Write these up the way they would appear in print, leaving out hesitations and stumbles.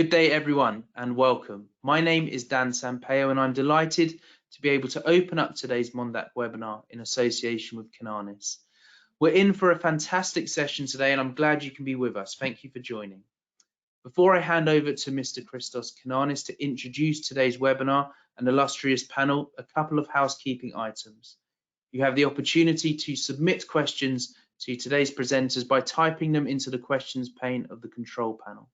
Good day, everyone, and welcome. My name is Dan Sampaio, and I'm delighted to be able to open up today's Mondac webinar in association with KINANIS. We're in for a fantastic session today, and I'm glad you can be with us. Thank you for joining. Before I hand over to Mr. Christos Kinanis to introduce today's webinar and illustrious panel, a couple of housekeeping items. You have the opportunity to submit questions to today's presenters by typing them into the questions pane of the control panel.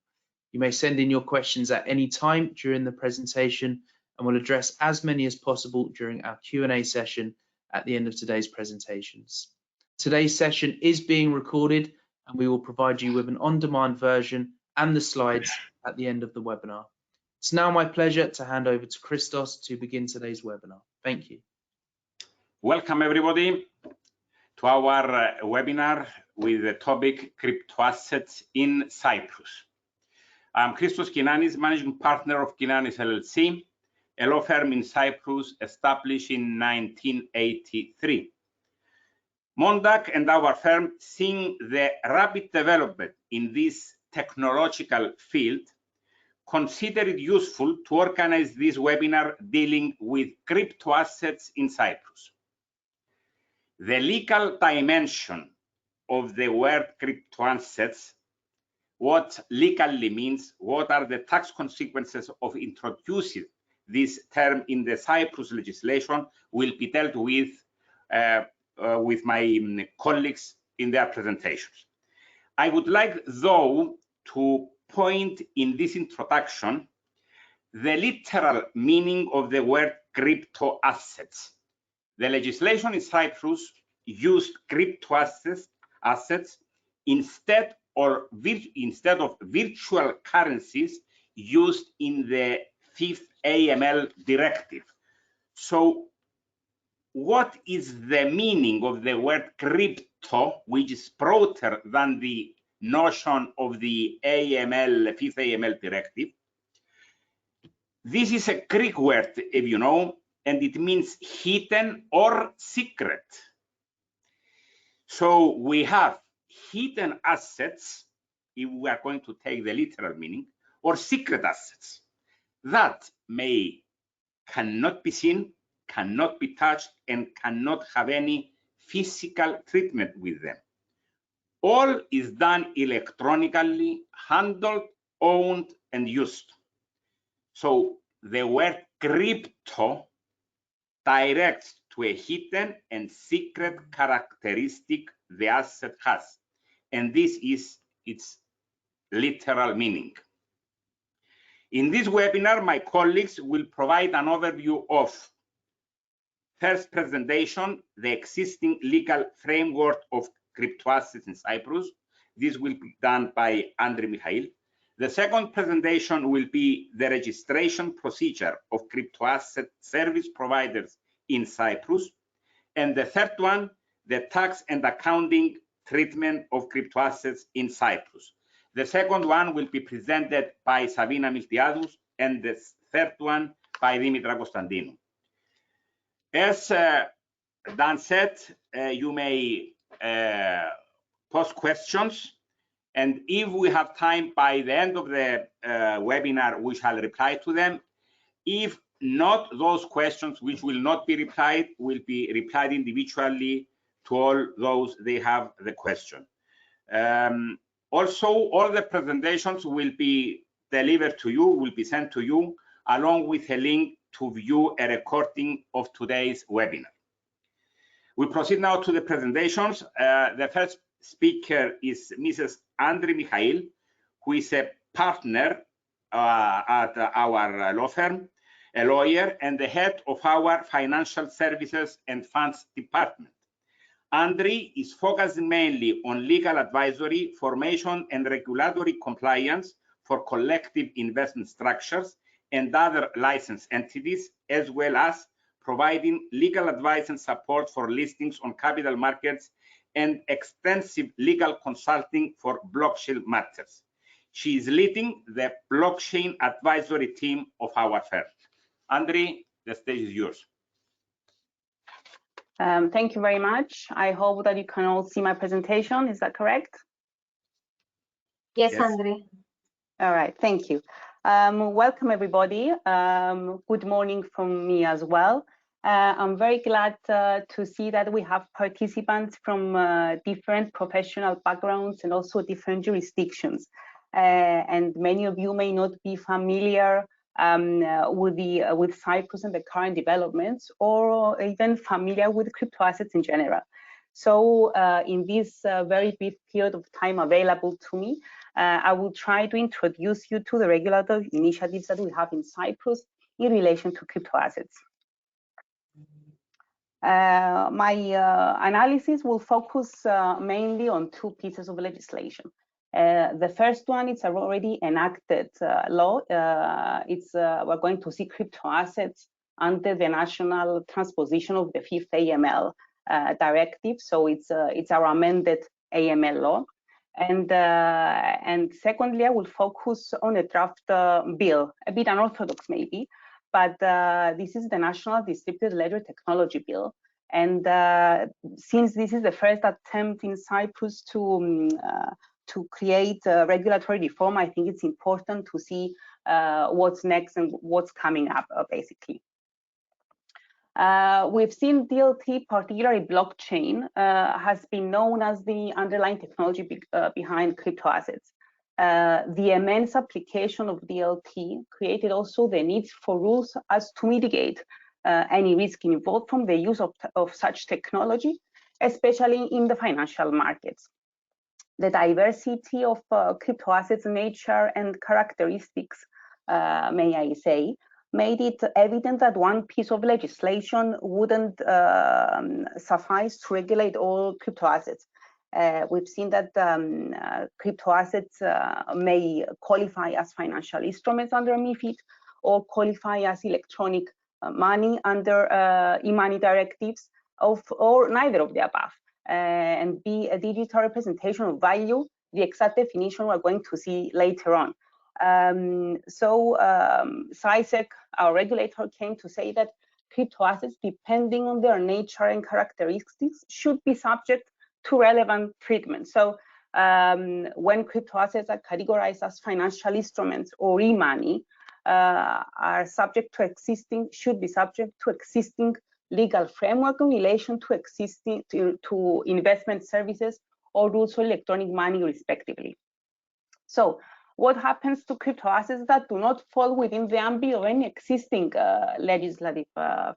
You may send in your questions at any time during the presentation, and we'll address as many as possible during our Q&A session at the end of today's presentations. Today's session is being recorded, and we will provide you with an on-demand version and the slides at the end of the webinar. It's now my pleasure to hand over to Christos to begin today's webinar. Thank you. Welcome everybody to our webinar with the topic Cryptoassets in Cyprus. I'm Christos Kinanis, Managing Partner of KINANIS LLC, a law firm in Cyprus established in 1983. Mondac and our firm, seeing the rapid development in this technological field, consider it useful to organize this webinar dealing with cryptoassets in Cyprus. The legal dimension of the word cryptoassets, what legally means, what are the tax consequences of introducing this term in the Cyprus legislation, will be dealt with my colleagues in their presentations. I would like, though, to point in this introduction the literal meaning of the word cryptoassets. The legislation in Cyprus used cryptoassets instead of virtual currencies used in the 5th AML directive. So what is the meaning of the word crypto, which is broader than the notion of the 5th AML directive? This is a Greek word, if you know, and it means hidden or secret. So we have hidden assets, if we are going to take the literal meaning, or secret assets that cannot be seen, cannot be touched, and cannot have any physical treatment with them. All is done electronically, handled, owned, and used. So the word crypto directs to a hidden and secret characteristic the asset has, and this is its literal meaning. In this webinar, my colleagues will provide an overview of first presentation, the existing legal framework of cryptoassets in Cyprus. This will be done by Andrei Michail. The second presentation will be the registration procedure of Cryptoasset Service Providers in Cyprus. And the third one, the tax and accounting treatment of cryptoassets in Cyprus. The second one will be presented by Savina Miltiadou, and the third one by Dimitra Constantinou. As Dan said, you may post questions, and if we have time by the end of the webinar, we shall reply to them. If not, those questions which will not be replied will be replied individually to all those they have the question. Also, all the presentations will be delivered to you, will be sent to you, along with a link to view a recording of today's webinar. We proceed now to the presentations. The first speaker is Mrs. Andrei Michail, who is a partner at our law firm, a lawyer, and the head of our financial services and funds department. Andrei is focusing mainly on legal advisory, formation, and regulatory compliance for collective investment structures and other licensed entities, as well as providing legal advice and support for listings on capital markets and extensive legal consulting for blockchain matters. She is leading the blockchain advisory team of our firm. Andrei, the stage is yours. Thank you very much. I hope that you can all see my presentation. Is that correct? Yes, Andrei. All right, thank you. Welcome, everybody. Good morning from me as well. I'm very glad to see that we have participants from different professional backgrounds and also different jurisdictions. And many of you may not be familiar with Cyprus and the current developments, or even familiar with crypto assets in general. So in this very brief period of time available to me, I will try to introduce you to the regulatory initiatives that we have in Cyprus in relation to crypto assets. My analysis will focus mainly on two pieces of legislation. The first one is an already enacted law. We're going to see crypto assets under the national transposition of the 5th AML directive. So it's our amended AML law. And secondly, I will focus on a draft bill, a bit unorthodox maybe, but this is the National Distributed Ledger Technology Bill. And since this is the first attempt in Cyprus to create regulatory reform, I think it's important to see what's next and what's coming up, basically. We've seen DLT, particularly blockchain, has been known as the underlying technology behind crypto assets. The immense application of DLT created also the need for rules as to mitigate any risk involved from the use of such technology, especially in the financial markets. The diversity of crypto assets' nature and characteristics, may I say, made it evident that one piece of legislation wouldn't suffice to regulate all crypto assets. We've seen that crypto assets may qualify as financial instruments under MiFID or qualify as electronic money under e-money directives, or neither of the above, and be a digital representation of value, the exact definition we're going to see later on. CySEC, our regulator, came to say that crypto assets, depending on their nature and characteristics, should be subject to relevant treatment. So when crypto assets are categorized as financial instruments or e-money, should be subject to existing legal framework in relation to investment services or rules for electronic money, respectively. So what happens to crypto assets that do not fall within the ambit of any existing legislative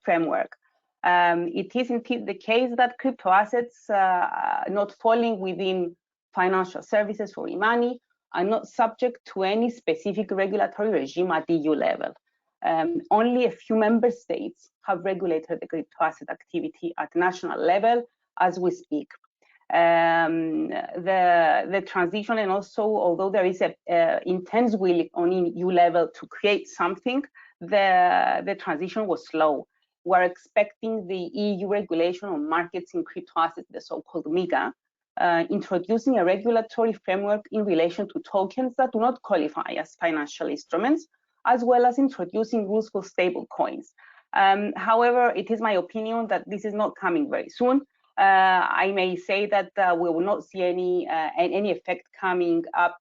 framework? It is indeed the case that crypto assets not falling within financial services or e-money are not subject to any specific regulatory regime at EU level. Only a few member states have regulated the crypto asset activity at national level as we speak. The transition, and also although there is a intense will on EU level to create something, the transition was slow. We're expecting the EU regulation on markets in crypto assets, the so-called MiCA, introducing a regulatory framework in relation to tokens that do not qualify as financial instruments, as well as introducing rules for stable coins. However, it is my opinion that this is not coming very soon. I may say that we will not see any effect coming up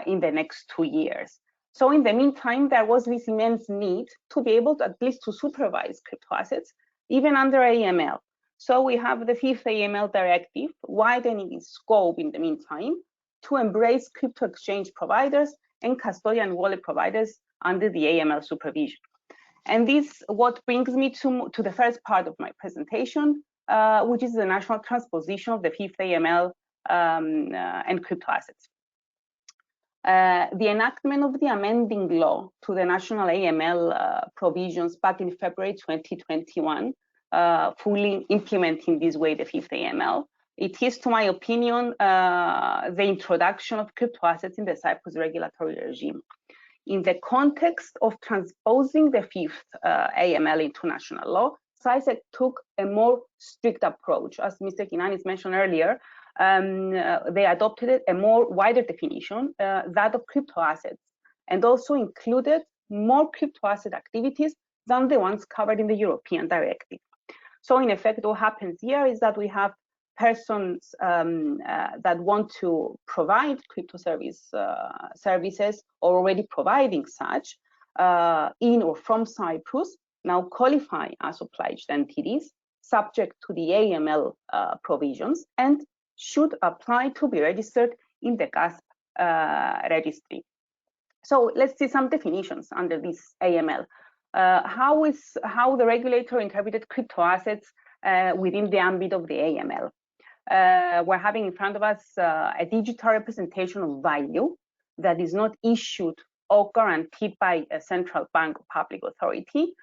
in the next 2 years. So in the meantime, there was this immense need to be able to at least to supervise crypto assets, even under AML. So we have the 5th AML directive widening its scope in the meantime to embrace crypto exchange providers and custodian wallet providers under the AML supervision. And this what brings me to the first part of my presentation, which is the national transposition of the 5th AML and crypto assets. The enactment of the amending law to the national AML provisions back in February 2021, fully implementing this way the 5th AML, it is, to my opinion, the introduction of crypto assets in the Cyprus regulatory regime. In the context of transposing the 5th AML into national law, CySEC took a more strict approach. As Mr. KINANIS mentioned earlier, they adopted a more wider definition, that of crypto assets, and also included more crypto asset activities than the ones covered in the European directive. So in effect, what happens here is that we have persons that want to provide crypto services or already providing such in or from Cyprus now qualify as obliged entities subject to the AML provisions and should apply to be registered in the GASP registry. So let's see some definitions under this AML. How the regulator interpreted crypto assets within the ambit of the AML. We're having in front of us a digital representation of value that is not issued or guaranteed by a central bank or public authority,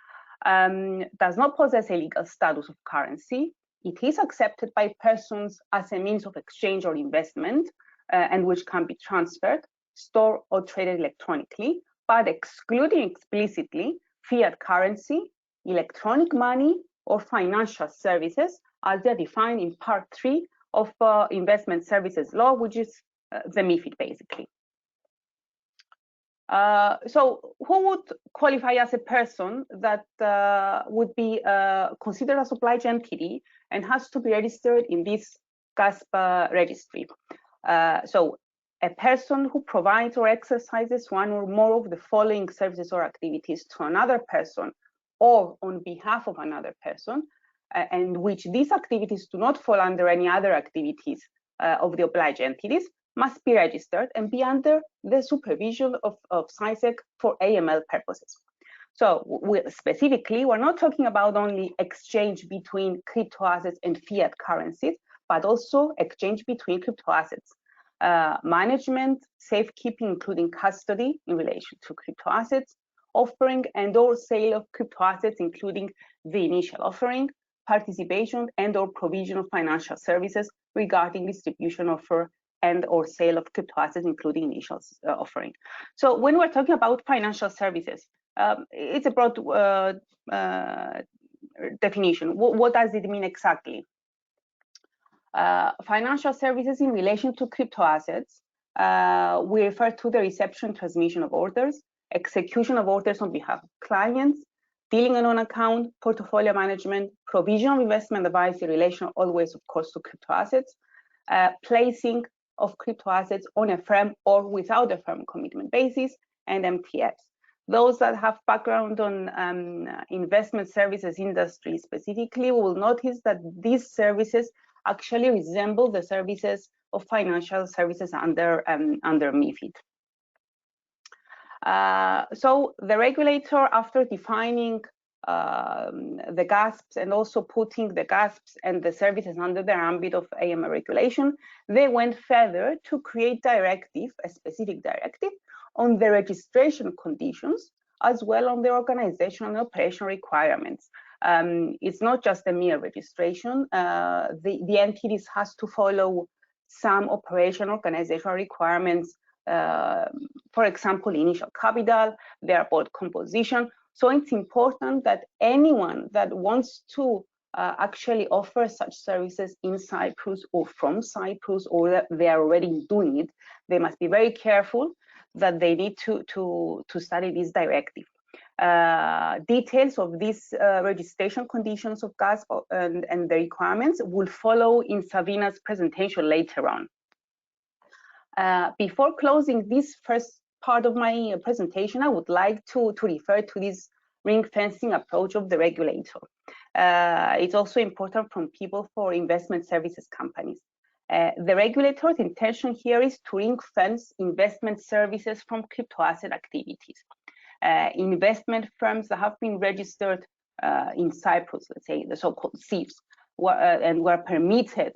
does not possess a legal status of currency. It is accepted by persons as a means of exchange or investment, and which can be transferred, stored, or traded electronically, but excluding explicitly fiat currency, electronic money, or financial services, as they're defined in Part 3 of Investment Services Law, which is the MiFID, basically. So who would qualify as a person that would be considered as obliged entity and has to be registered in this GASP registry? So a person who provides or exercises one or more of the following services or activities to another person or on behalf of another person, and which these activities do not fall under any other activities of the obliged entities, must be registered and be under the supervision of CySEC for AML purposes. So specifically, we're not talking about only exchange between crypto assets and fiat currencies, but also exchange between crypto assets. Management, safekeeping, including custody in relation to crypto assets, offering and or sale of crypto assets, including the initial offering, participation and or provision of financial services regarding distribution, offer, and or sale of crypto assets, including initial offering. So when we're talking about financial services, it's a broad definition. What does it mean exactly? Financial services in relation to crypto assets, we refer to the reception, transmission of orders, execution of orders on behalf of clients, dealing on account, portfolio management, provision of investment advice in relation always, of course, to crypto assets, placing of crypto assets on a firm or without a firm commitment basis, and MTFs. Those that have background on investment services industry specifically will notice that these services actually resemble the services of financial services under MiFID. So the regulator, after defining the GASPs and also putting the GASPs and the services under the ambit of AML regulation, they went further to create a specific directive on the registration conditions, as well on the organizational and operational requirements. It's not just a mere registration. The entities has to follow some operational organizational requirements, for example, initial capital, their board composition. So it's important that anyone that wants to actually offer such services in Cyprus or from Cyprus, or that they are already doing it, they must be very careful that they need to study this directive. Details of these registration conditions of GASP and the requirements will follow in Savina's presentation later on. Before closing this first part of my presentation, I would like to refer to this ring fencing approach of the regulator. It's also important from people for investment services companies. The regulator's intention here is to ring fence investment services from crypto asset activities. Investment firms that have been registered in Cyprus, let's say the so-called CIFs, and were permitted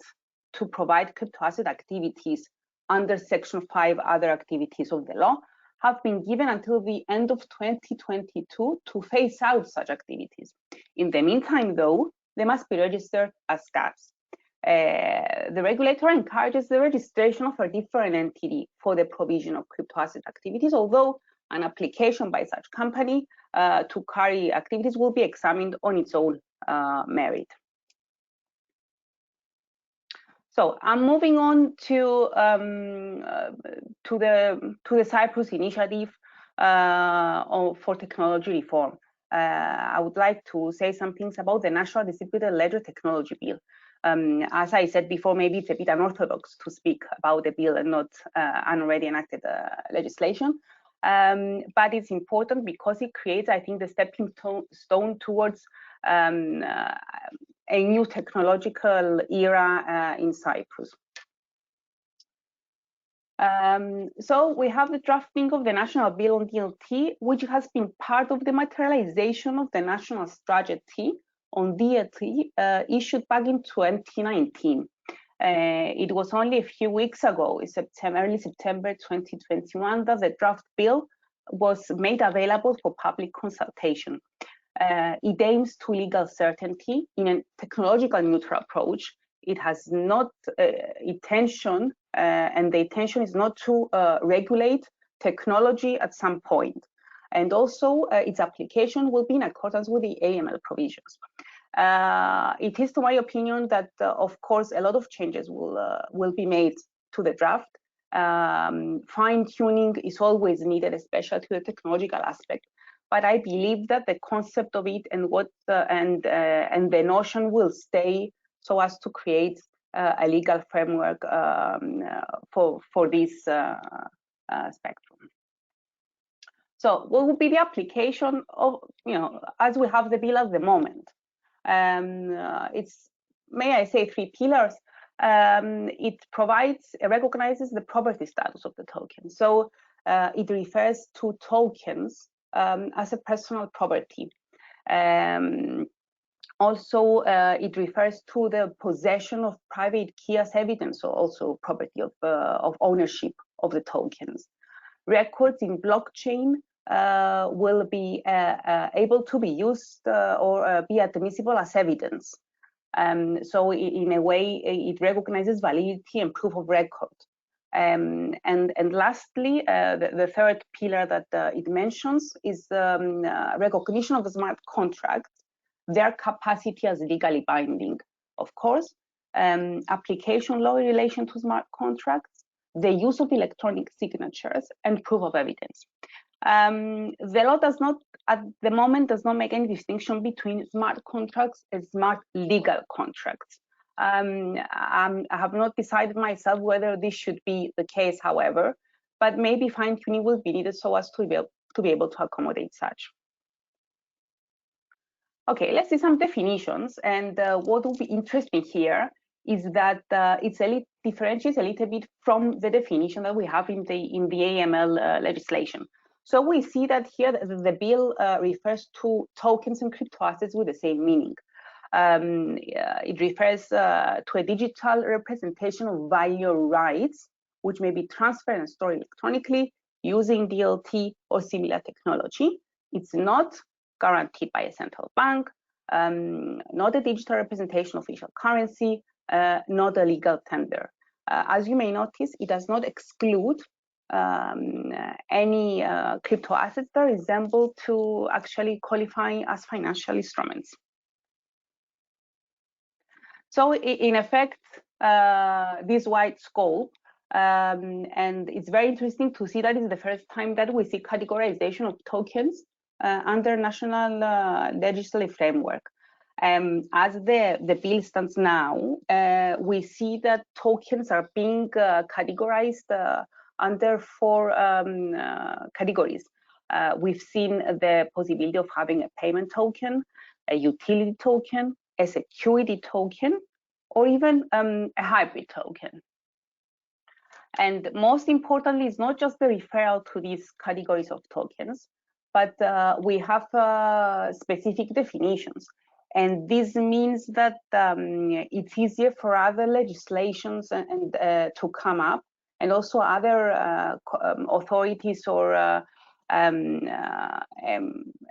to provide crypto asset activities under Section 5 other activities of the law, have been given until the end of 2022 to phase out such activities. In the meantime, though, they must be registered as GASPs. The regulator encourages the registration of a different entity for the provision of crypto asset activities, although an application by such company to carry activities will be examined on its own merit. So I'm moving on to the Cyprus initiative for technology reform. I would like to say some things about the National Distributed Ledger Technology Bill. As I said before, maybe it's a bit unorthodox to speak about the bill and not an already enacted legislation. But it's important because it creates, I think, the stepping stone towards a new technological era in Cyprus. So we have the drafting of the national bill on DLT, which has been part of the materialization of the national strategy on DLT issued back in 2019. It was only a few weeks ago, in early September 2021, that the draft bill was made available for public consultation. It aims to legal certainty in a technological neutral approach. It has not intention, and the intention is not to regulate technology at some point. And also, its application will be in accordance with the AML provisions. It is, to my opinion, that of course a lot of changes will be made to the draft. Fine-tuning is always needed, especially to the technological aspect. But I believe that the concept of it and and the notion will stay, so as to create a legal framework for this spectrum. So what would be the application of, as we have the bill at the moment? It's, may I say, 3 pillars. It recognizes the property status of the token. So it refers to tokens as a personal property. Also, it refers to the possession of private key as evidence, so also property of ownership of the tokens. Records in blockchain will be able to be used or be admissible as evidence. So in a way, it recognizes validity and proof of record. And lastly, the third pillar that it mentions is recognition of the smart contracts, their capacity as legally binding, of course, application law in relation to smart contracts, the use of electronic signatures, and proof of evidence. The law does not, at the moment, does not make any distinction between smart contracts and smart legal contracts. I have not decided myself whether this should be the case, however, but maybe fine-tuning will be needed so as to be able to accommodate such. Okay, let's see some definitions. And what will be interesting here is that it differentiates a little bit from the definition that we have in the AML legislation. So we see that here the bill refers to tokens and crypto assets with the same meaning. It refers to a digital representation of value rights, which may be transferred and stored electronically using DLT or similar technology. It's not guaranteed by a central bank, not a digital representation of official currency, not a legal tender. As you may notice, it does not exclude any crypto assets that resemble to actually qualifying as financial instruments. So in effect, this wide scope, and it's very interesting to see that it's the first time that we see categorization of tokens under national legislative framework. As the bill stands now, we see that tokens are being categorized under 4 categories. We've seen the possibility of having a payment token, a utility token, a security token, or even a hybrid token. And most importantly, it's not just the referral to these categories of tokens, but we have specific definitions. And this means that it's easier for other legislations to come up, and also other authorities or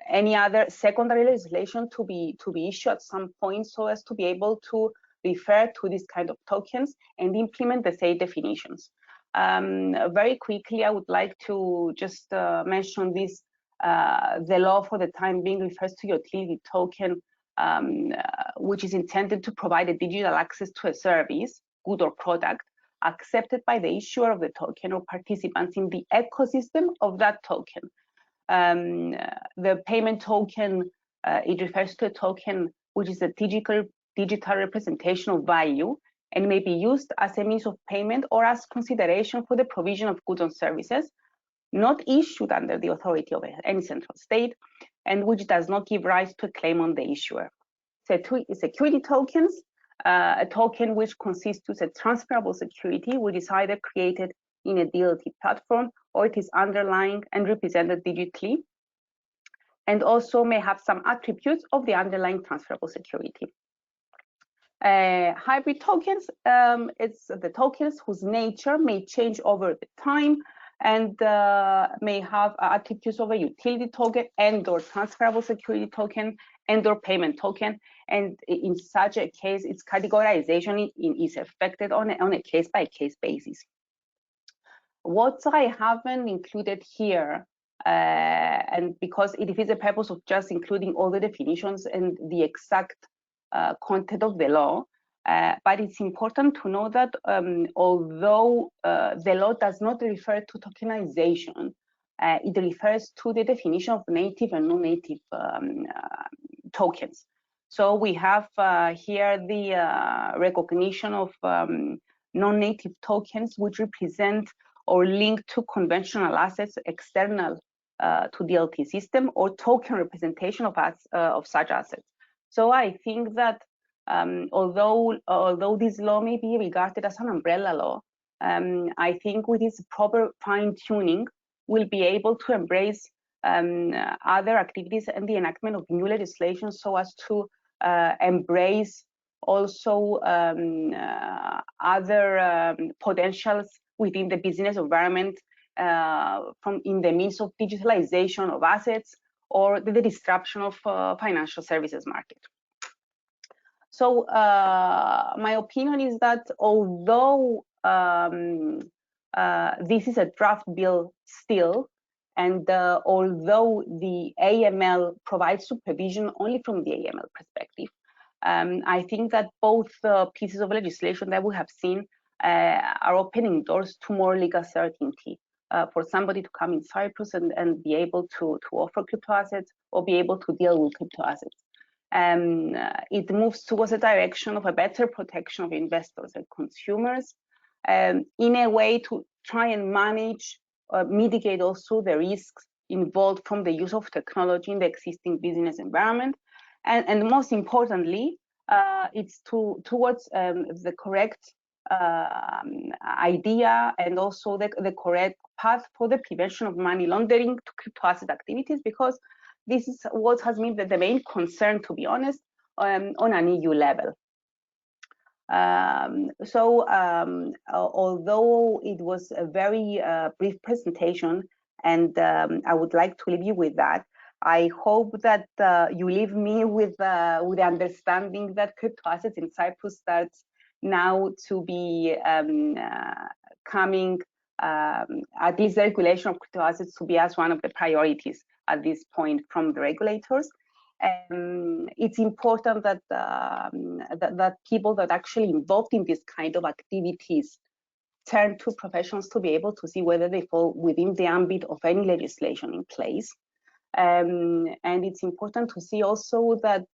any other secondary legislation to be issued at some point, so as to be able to refer to this kind of tokens and implement the same definitions. Very quickly, I would like to just mention this. The law for the time being refers to utility token, which is intended to provide a digital access to a service, good or product, accepted by the issuer of the token or participants in the ecosystem of that token. The payment token, it refers to a token which is a digital representation of value and may be used as a means of payment or as consideration for the provision of goods and services, not issued under the authority of any central state, and which does not give rise to a claim on the issuer. Security tokens, a token which consists of a transferable security, which is either created in a DLT platform or it is underlying and represented digitally, and also may have some attributes of the underlying transferable security. Hybrid tokens, it's the tokens whose nature may change over the time and may have attributes of a utility token and or transferable security token and or payment token. And in such a case, its categorization is affected on a case-by-case basis. What I haven't included here, and because it is a purpose of just including all the definitions and the exact content of the law, but it's important to know that although the law does not refer to tokenization, it refers to the definition of native and non-native tokens. So we have here the recognition of non-native tokens which represent or link to conventional assets external to DLT system or token representation of such assets. So I think that although this law may be regarded as an umbrella law, I think with its proper fine-tuning, we'll be able to embrace other activities and the enactment of new legislation so as to embrace also other potentials within the business environment in the means of digitalization of assets or the disruption of financial services market. So my opinion is that although this is a draft bill still, and although the AML provides supervision only from the AML perspective, I think that both pieces of legislation that we have seen are opening doors to more legal certainty for somebody to come in Cyprus and be able to offer crypto assets or be able to deal with crypto assets. It moves towards a direction of a better protection of investors and consumers in a way to try and manage, mitigate also the risks involved from the use of technology in the existing business environment. And most importantly, it's towards the correct idea and also the correct path for the prevention of money laundering to crypto asset activities, because this is what has been the main concern, to be honest, on an EU level. Although it was a very brief presentation, and I would like to leave you with that, I hope that you leave me with the understanding that crypto assets in Cyprus starts now to be coming, at least the regulation of crypto assets to be as one of the priorities at this point from the regulators. It's important that that people that actually involved in this kind of activities turn to professionals to be able to see whether they fall within the ambit of any legislation in place. And it's important to see also that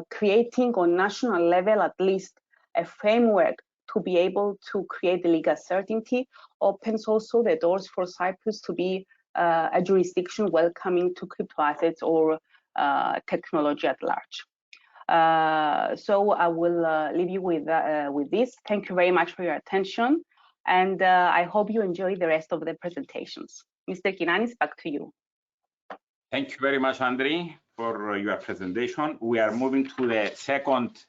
creating on national level at least a framework to be able to create the legal certainty opens also the doors for Cyprus to be a jurisdiction welcoming to crypto assets or technology at large. So I will leave you with this. Thank you very much for your attention, and I hope you enjoy the rest of the presentations. Mr. Kinanis, back to you. Thank you very much, Andri, for your presentation. We are moving to the second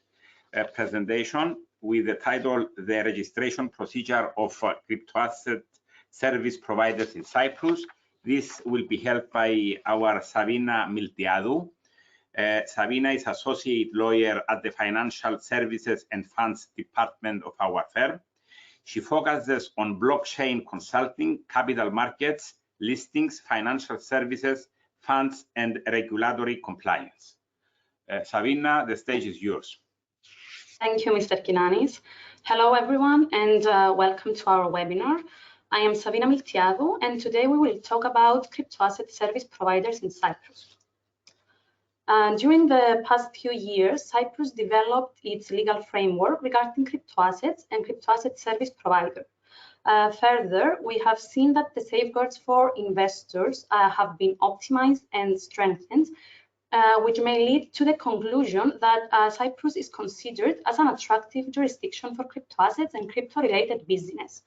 presentation with the title, The Registration Procedure of Cryptoasset Service Providers in Cyprus. This will be held by our Sabina Miltiadou. Sabina is Associate Lawyer at the Financial Services and Funds Department of our firm. She focuses on blockchain consulting, capital markets, listings, financial services, funds, and regulatory compliance. Sabina, the stage is yours. Thank you, Mr. Kinanis. Hello, everyone, and welcome to our webinar. I am Sabina Miltiadou, and today we will talk about crypto asset service providers in Cyprus. During the past few years, Cyprus developed its legal framework regarding cryptoassets and cryptoasset service provider. Further, we have seen that the safeguards for investors have been optimized and strengthened, which may lead to the conclusion that Cyprus is considered as an attractive jurisdiction for cryptoassets and crypto-related business.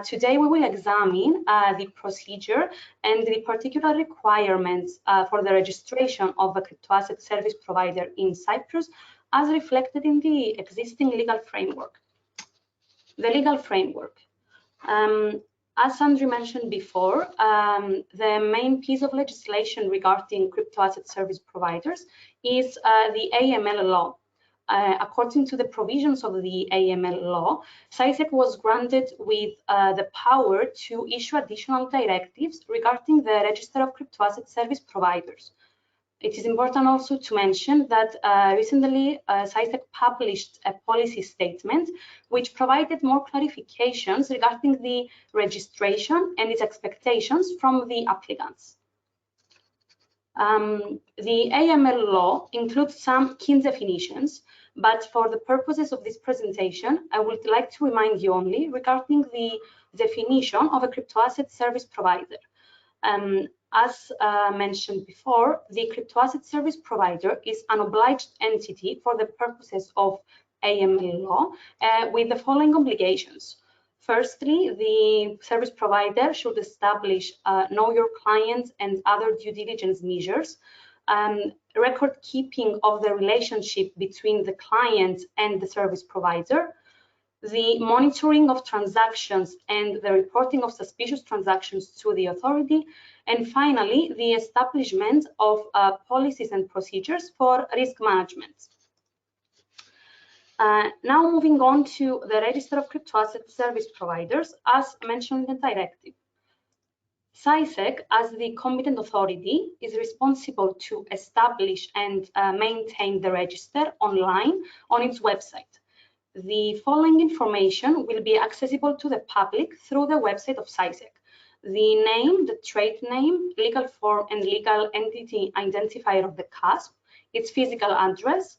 Today, we will examine the procedure and the particular requirements for the registration of a cryptoasset service provider in Cyprus as reflected in the existing legal framework. The legal framework. As Andrew mentioned before, the main piece of legislation regarding cryptoasset service providers is the AML law. According to the provisions of the AML law, CySEC was granted with the power to issue additional directives regarding the register of cryptoasset service providers. It is important also to mention that recently CySEC published a policy statement which provided more clarifications regarding the registration and its expectations from the applicants. The AML law includes some key definitions, but for the purposes of this presentation, I would like to remind you only regarding the definition of a cryptoasset service provider. As mentioned before, the cryptoasset service provider is an obliged entity for the purposes of AML law with the following obligations. Firstly, the service provider should establish know your client and other due diligence measures, record keeping of the relationship between the client and the service provider, the monitoring of transactions and the reporting of suspicious transactions to the authority, and finally, the establishment of policies and procedures for risk management. Now moving on to the register of cryptoasset service providers, as mentioned in the directive. CySEC, as the competent authority, is responsible to establish and maintain the register online on its website. The following information will be accessible to the public through the website of CySEC. The name, the trade name, legal form and legal entity identifier of the CASP, its physical address,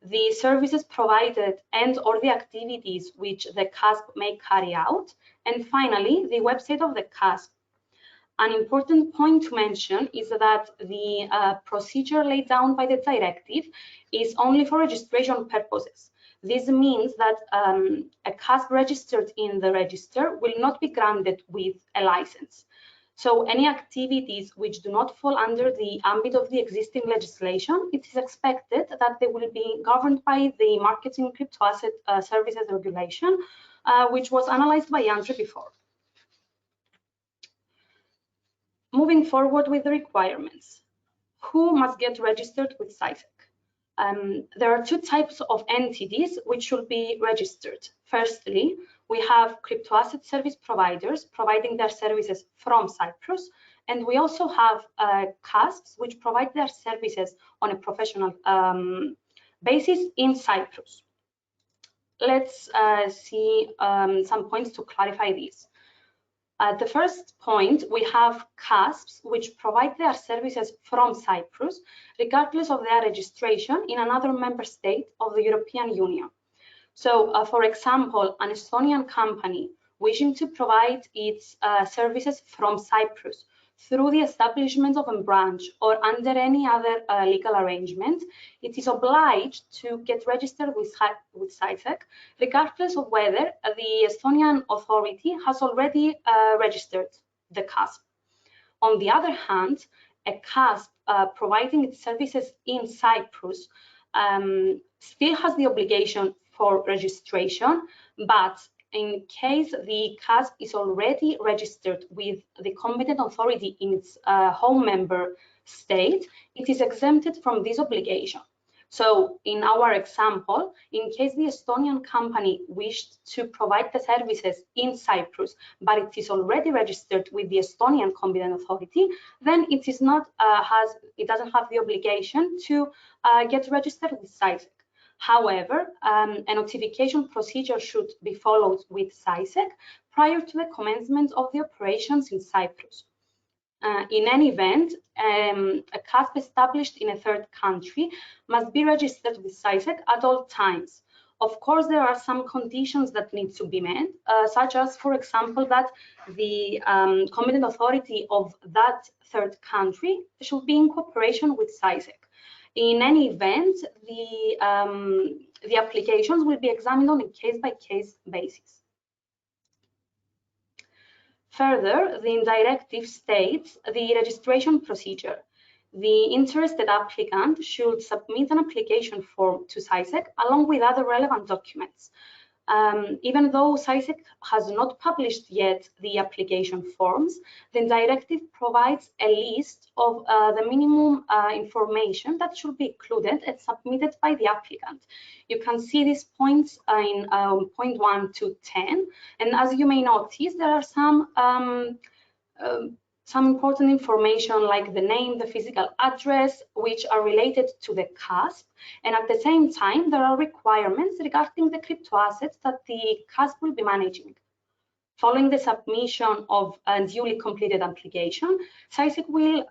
the services provided and or the activities which the CASP may carry out, and finally, the website of the CASP. An important point to mention is that the procedure laid down by the directive is only for registration purposes. This means that a CASP registered in the register will not be granted with a license. So any activities which do not fall under the ambit of the existing legislation, it is expected that they will be governed by the Marketing Cryptoasset Services Regulation, which was analyzed by Andrew before. Moving forward with the requirements. Who must get registered with CySEC? There are two types of entities which should be registered. Firstly, we have cryptoasset service providers providing their services from Cyprus, and we also have CASPs which provide their services on a professional basis in Cyprus. Let's see some points to clarify this. At the first point, we have CASPs which provide their services from Cyprus, regardless of their registration in another member state of the European Union. So, for example, an Estonian company wishing to provide its services from Cyprus through the establishment of a branch or under any other legal arrangement, it is obliged to get registered with CySEC, regardless of whether the Estonian authority has already registered the CASP. On the other hand, a CASP providing its services in Cyprus still has the obligation for registration, but in case the CASP is already registered with the competent authority in its home member state, it is exempted from this obligation. So in our example, in case the Estonian company wished to provide the services in Cyprus, but it is already registered with the Estonian competent authority, then it is not it doesn't have the obligation to get registered with CySEC. However, a notification procedure should be followed with CySEC prior to the commencement of the operations in Cyprus. In any event, a CASP established in a third country must be registered with CySEC at all times. Of course, there are some conditions that need to be met, such as, for example, that the competent authority of that third country should be in cooperation with CySEC. In any event, the applications will be examined on a case-by-case basis. Further, the directive states the registration procedure. The interested applicant should submit an application form to CySEC along with other relevant documents. Even though CySEC has not published yet the application forms, the directive provides a list of the minimum information that should be included and submitted by the applicant. You can see these points in point 1 to 10, and as you may notice, there are some important information like the name, the physical address, which are related to the CASP. And at the same time, there are requirements regarding the crypto assets that the CASP will be managing. Following the submission of a duly completed application, CySEC will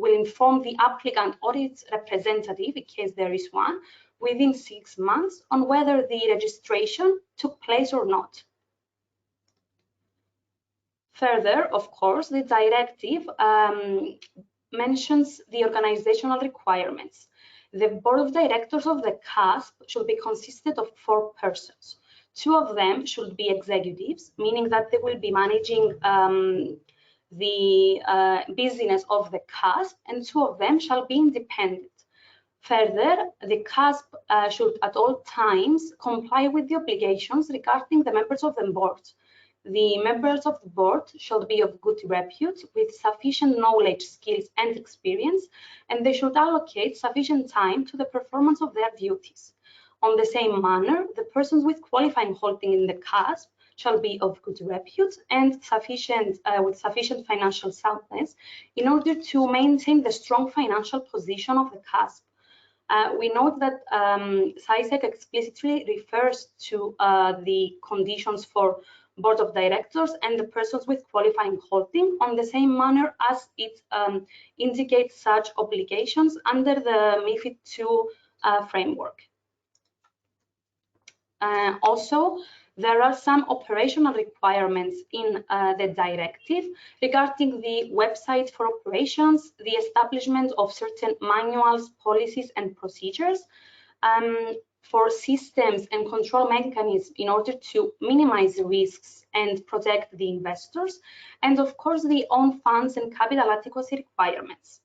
inform the applicant or its representative, in case there is one, within 6 months on whether the registration took place or not. Further, of course, the directive mentions the organizational requirements. The board of directors of the CASP should be consisted of 4 persons. 2 of them should be executives, meaning that they will be managing the business of the CASP, and 2 of them shall be independent. Further, the CASP should at all times comply with the obligations regarding the members of the board. The members of the board should be of good repute with sufficient knowledge, skills, and experience, and they should allocate sufficient time to the performance of their duties. On the same manner, the persons with qualifying holding in the CASP shall be of good repute and with sufficient financial soundness in order to maintain the strong financial position of the CASP. We note that CySEC explicitly refers to the conditions for board of directors and the persons with qualifying holding on the same manner as it indicates such obligations under the MiFID II framework. Also, there are some operational requirements in the directive regarding the website for operations, the establishment of certain manuals, policies, and procedures, for systems and control mechanisms in order to minimize risks and protect the investors, and of course the own funds and capital adequacy requirements.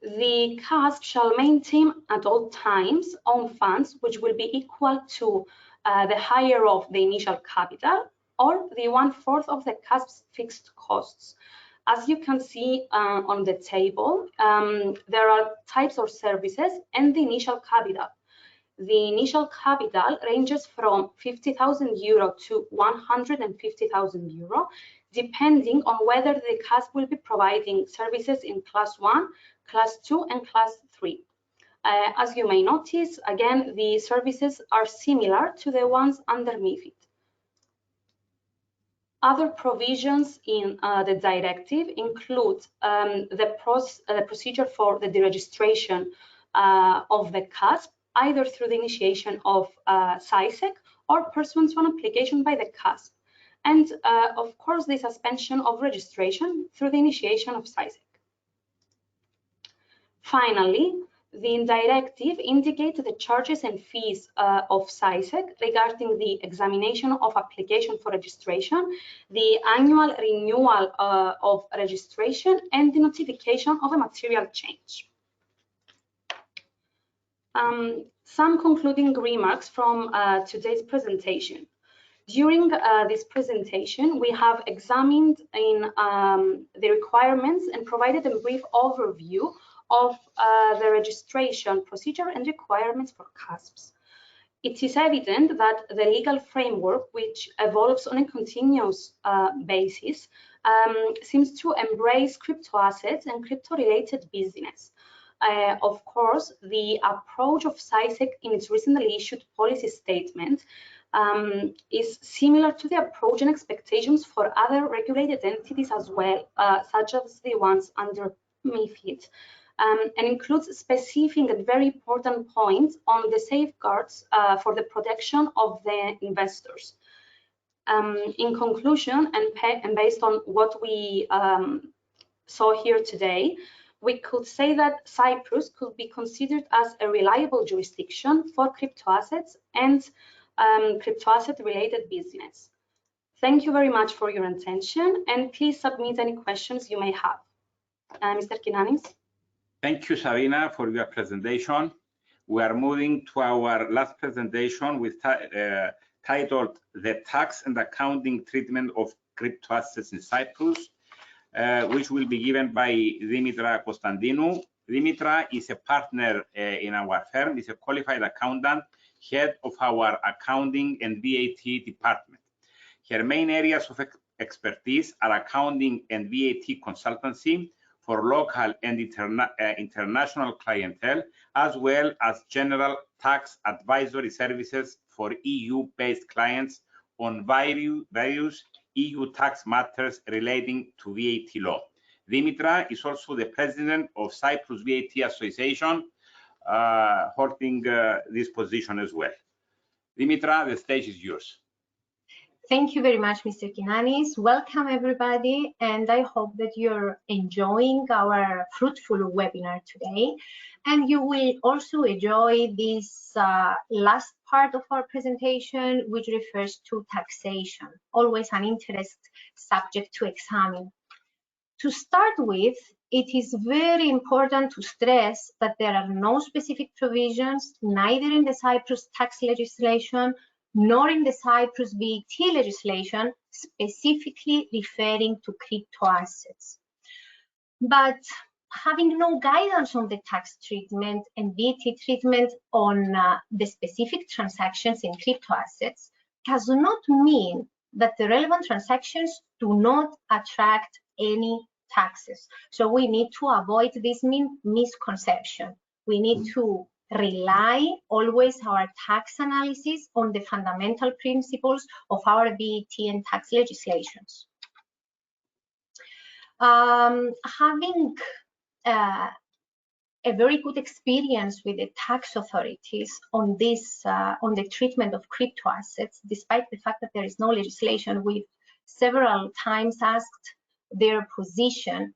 The CASP shall maintain at all times own funds which will be equal to the higher of the initial capital or the 1/4 of the CASP's fixed costs. As you can see on the table, there are types of services and the initial capital. The initial capital ranges from 50,000 euro to 150,000 euro, depending on whether the CASP will be providing services in Class 1, Class 2, and Class 3. As you may notice, again, the services are similar to the ones under MiFID. Other provisions in the directive include the procedure for the deregistration of the CASP, either through the initiation of CySEC or pursuant to an application by the CASP, and of course the suspension of registration through the initiation of CySEC. Finally, the directive indicates the charges and fees of CySEC regarding the examination of application for registration, the annual renewal of registration, and the notification of a material change. Some concluding remarks from today's presentation. During this presentation, we have examined in the requirements and provided a brief overview of the registration procedure and requirements for CASPs. It is evident that the legal framework, which evolves on a continuous basis, seems to embrace crypto assets and crypto-related business. Of course, the approach of CySEC in its recently issued policy statement is similar to the approach and expectations for other regulated entities as well, such as the ones under MiFID, and includes specific and very important points on the safeguards for the protection of the investors. In conclusion, and based on what we saw here today, we could say that Cyprus could be considered as a reliable jurisdiction for crypto assets and crypto asset related business. Thank you very much for your attention, and please submit any questions you may have. Mr. Kinanis. Thank you, Sabina, for your presentation. We are moving to our last presentation with titled The Tax and Accounting Treatment of Crypto Assets in Cyprus, which will be given by Dimitra Constantinou. Dimitra is a partner in our firm, is a qualified accountant, head of our accounting and VAT department. Her main areas of expertise are accounting and VAT consultancy for local and international clientele, as well as general tax advisory services for EU-based clients on various EU tax matters relating to VAT law. Dimitra is also the president of Cyprus VAT Association, holding this position as well. Dimitra, the stage is yours. Thank you very much, Mr. Kinanis. Welcome, everybody, and I hope that you're enjoying our fruitful webinar today. And you will also enjoy this last part of our presentation, which refers to taxation, always an interest subject to examine. To start with, it is very important to stress that there are no specific provisions, neither in the Cyprus tax legislation nor in the Cyprus VAT legislation, specifically referring to crypto assets. But having no guidance on the tax treatment and VAT treatment on the specific transactions in crypto assets does not mean that the relevant transactions do not attract any taxes. So we need to avoid this misconception. We need to rely always our tax analysis on the fundamental principles of our VAT and tax legislations. Having a very good experience with the tax authorities on this, on the treatment of crypto assets, despite the fact that there is no legislation, we've several times asked their position.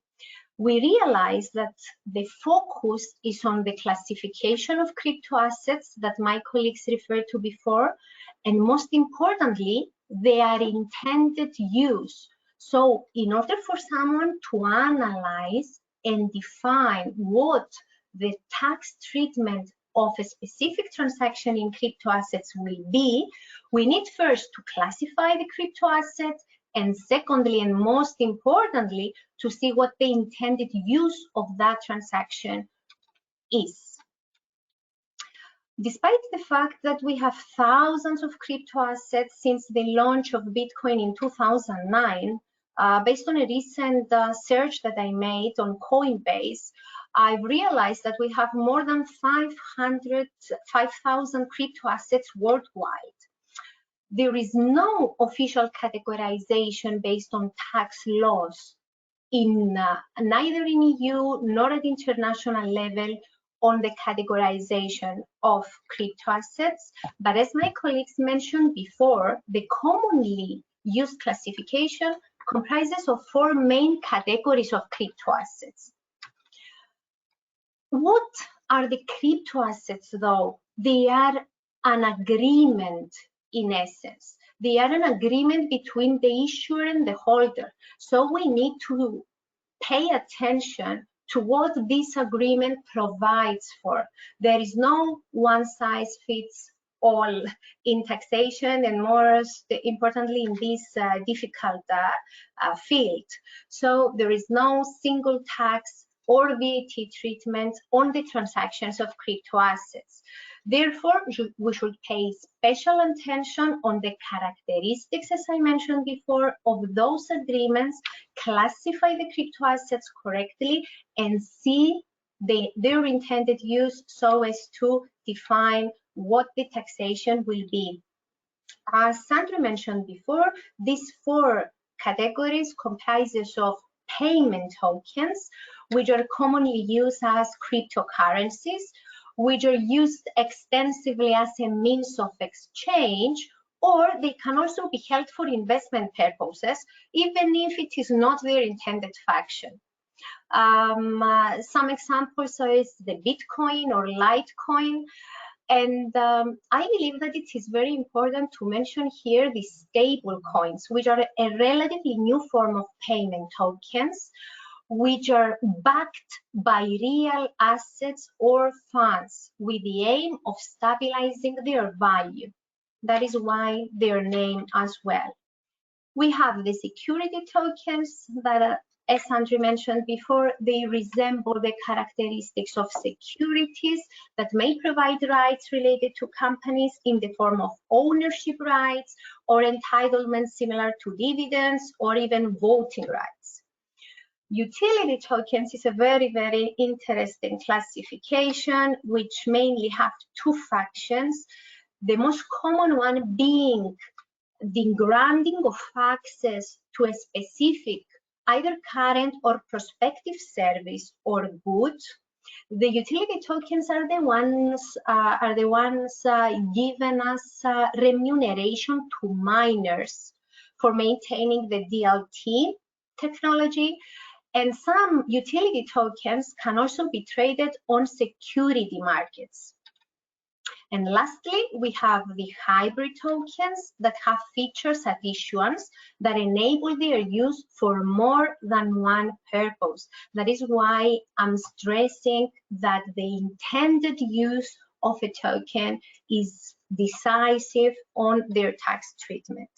We realize that the focus is on the classification of crypto assets that my colleagues referred to before, and most importantly, their intended use. So in order for someone to analyze and define what the tax treatment of a specific transaction in crypto assets will be, we need first to classify the crypto asset, and secondly, and most importantly, to see what the intended use of that transaction is. Despite the fact that we have thousands of crypto assets since the launch of Bitcoin in 2009, based on a recent search that I made on Coinbase, I've realized that we have more than 5,000 crypto assets worldwide. There is no official categorization based on tax laws neither in EU nor at international level on the categorization of crypto assets. But as my colleagues mentioned before, the commonly used classification comprises of 4 main categories of crypto assets. What are the crypto assets though? They are an agreement. In essence, they are an agreement between the issuer and the holder. So we need to pay attention to what this agreement provides for. There is no one size fits all in taxation, and most importantly in this difficult field. So there is no single tax or VAT treatment on the transactions of crypto assets. Therefore, we should pay special attention on the characteristics, as I mentioned before, of those agreements, classify the crypto assets correctly, and see their intended use so as to define what the taxation will be. As Sandra mentioned before, these 4 categories comprises of payment tokens, which are commonly used as cryptocurrencies, which are used extensively as a means of exchange, or they can also be held for investment purposes, even if it is not their intended function. Some examples are the Bitcoin or Litecoin. And I believe that it is very important to mention here the stable coins, which are a relatively new form of payment tokens, which are backed by real assets or funds with the aim of stabilizing their value. That is why they are named as well. We have the security tokens that, as Andrew mentioned before, they resemble the characteristics of securities that may provide rights related to companies in the form of ownership rights or entitlements similar to dividends or even voting rights. Utility tokens is a very, very interesting classification, which mainly have 2 functions. The most common one being the granting of access to a specific either current or prospective service or good. The utility tokens are the ones given as remuneration to miners for maintaining the DLT technology, and some utility tokens can also be traded on security markets. And lastly, we have the hybrid tokens that have features at issuance that enable their use for more than one purpose. That is why I'm stressing that the intended use of a token is decisive on their tax treatment.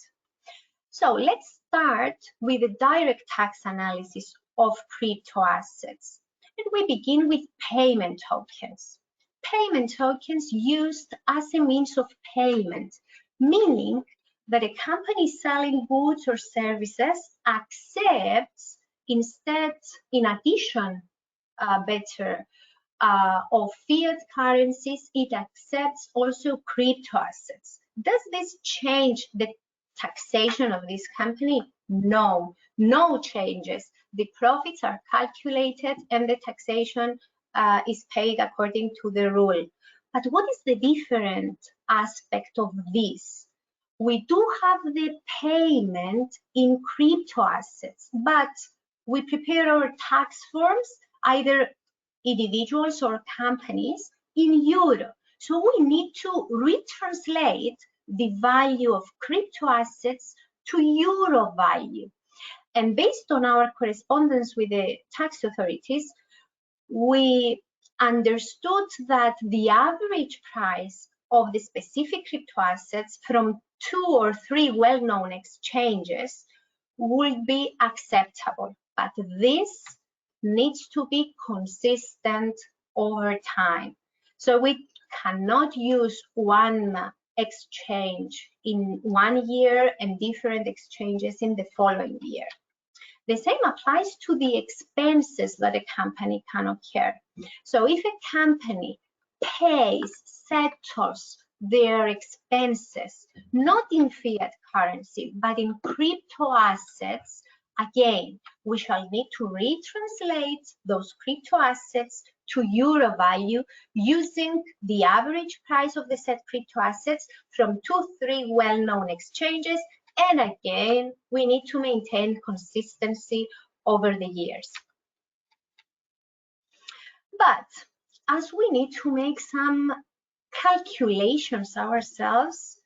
So let's start with the direct tax analysis of crypto assets. And we begin with payment tokens. Payment tokens used as a means of payment, meaning that a company selling goods or services accepts instead, in addition, of fiat currencies, it accepts also crypto assets. Does this change the taxation of this company? No, no changes. The profits are calculated and the taxation is paid according to the rule. But what is the different aspect of this? We do have the payment in crypto assets, but we prepare our tax forms, either individuals or companies, in euro. So we need to retranslate the value of crypto assets to euro value. And based on our correspondence with the tax authorities, we understood that the average price of the specific crypto assets from 2 or 3 well-known exchanges would be acceptable, but this needs to be consistent over time. So we cannot use one exchange in one year and different exchanges in the following year. The same applies to the expenses that a company can occur. So if a company settles their expenses, not in fiat currency, but in crypto assets, again, we shall need to retranslate those crypto assets to euro value using the average price of the said crypto assets from 2-3 well-known exchanges. And again, we need to maintain consistency over the years. But as we need to make some calculations ourselves,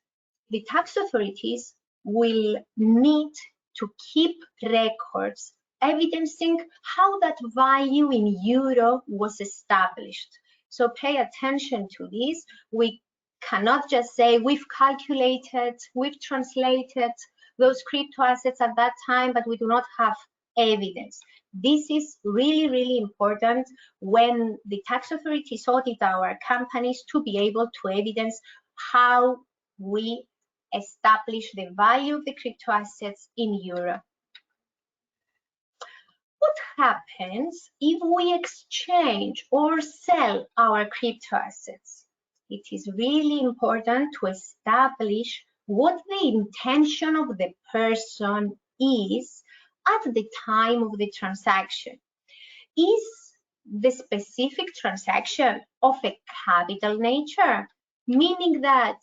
the tax authorities will need to keep records evidencing how that value in euro was established. So pay attention to this. We cannot just say we've calculated, we've translated those crypto assets at that time, but we do not have evidence. This is really, really important when the tax authorities audit our companies to be able to evidence how we establish the value of the crypto assets in euro. What happens if we exchange or sell our crypto assets? It is really important to establish what the intention of the person is at the time of the transaction. Is the specific transaction of a capital nature, meaning that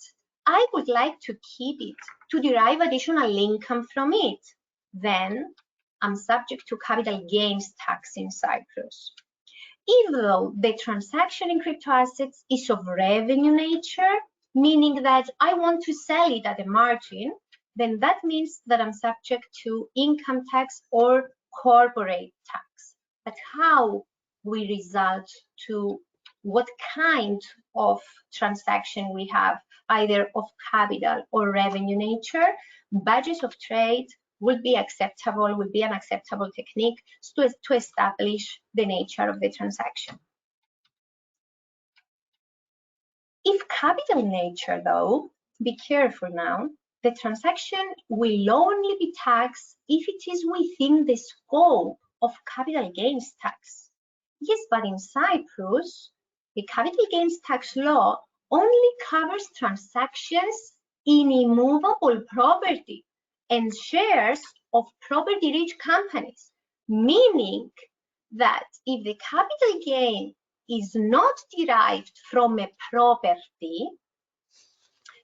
I would like to keep it to derive additional income from it? Then I'm subject to capital gains tax in Cyprus. If though the transaction in crypto assets is of revenue nature, meaning that I want to sell it at a margin, then that means that I'm subject to income tax or corporate tax. But how we result to what kind of transaction we have, either of capital or revenue nature, badges of trade will be acceptable, will be an acceptable technique to establish the nature of the transaction. If capital nature, though, be careful now, the transaction will only be taxed if it is within the scope of capital gains tax. Yes, but in Cyprus, the capital gains tax law only covers transactions in immovable property and shares of property-rich companies, meaning that if the capital gain is not derived from a property,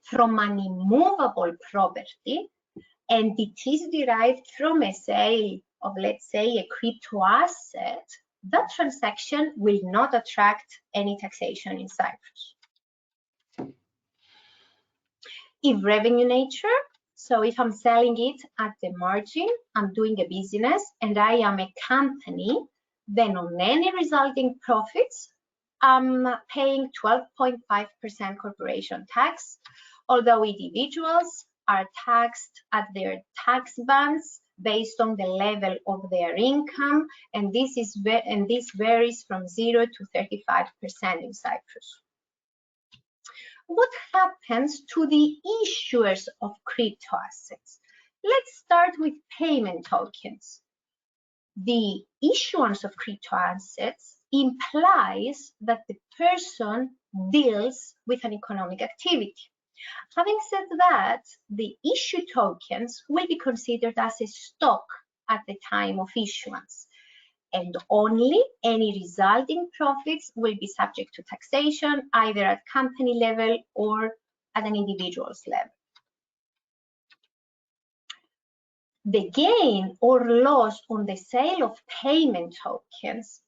from an immovable property, and it is derived from a sale of, let's say, a crypto asset, that transaction will not attract any taxation in Cyprus. If revenue nature, so if I'm selling it at the margin, I'm doing a business and I am a company, then on any resulting profits, I'm paying 12.5% corporation tax, although individuals are taxed at their tax bands based on the level of their income, and this varies from 0 to 35% in Cyprus. What happens to the issuers of crypto assets? Let's start with payment tokens. The issuance of crypto assets implies that the person deals with an economic activity. Having said that, the issue tokens will be considered as a stock at the time of issuance, and only any resulting profits will be subject to taxation, either at company level or at an individual's level. The gain or loss on the sale of payment tokens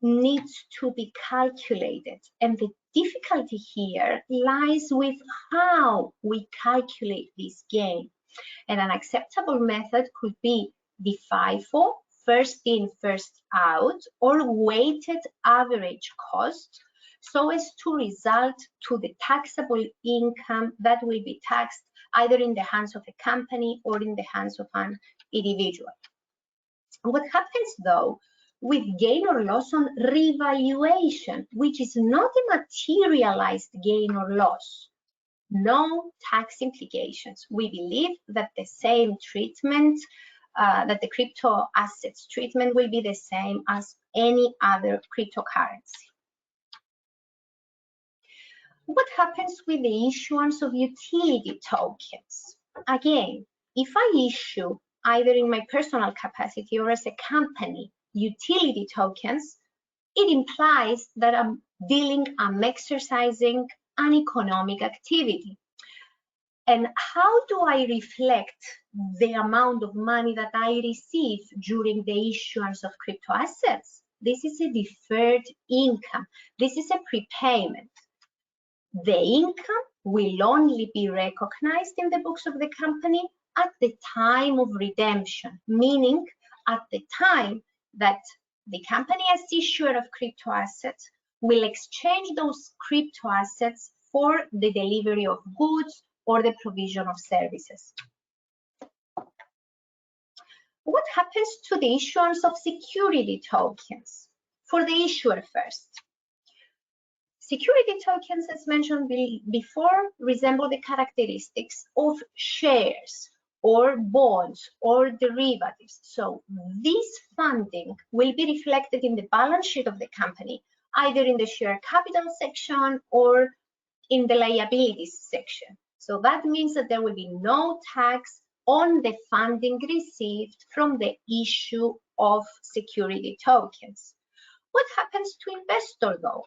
needs to be calculated, and the difficulty here lies with how we calculate this gain. And an acceptable method could be the FIFO, first in, first out, or weighted average cost, so as to result to the taxable income that will be taxed either in the hands of a company or in the hands of an individual. What happens though with gain or loss on revaluation, which is not a materialized gain or loss? No tax implications. We believe that the same treatment, that the crypto assets treatment will be the same as any other cryptocurrency. What happens with the issuance of utility tokens? Again, if I issue either in my personal capacity or as a company utility tokens, it implies that I'm exercising an economic activity. And how do I reflect the amount of money that I receive during the issuance of crypto assets? This is a deferred income. This is a prepayment. The income will only be recognized in the books of the company at the time of redemption, meaning at the time that the company as issuer of crypto assets will exchange those crypto assets for the delivery of goods or the provision of services. What happens to the issuance of security tokens? For the issuer first. Security tokens, as mentioned before, resemble the characteristics of shares or bonds or derivatives. So this funding will be reflected in the balance sheet of the company, either in the share capital section or in the liabilities section. So that means that there will be no tax on the funding received from the issue of security tokens. What happens to investor though?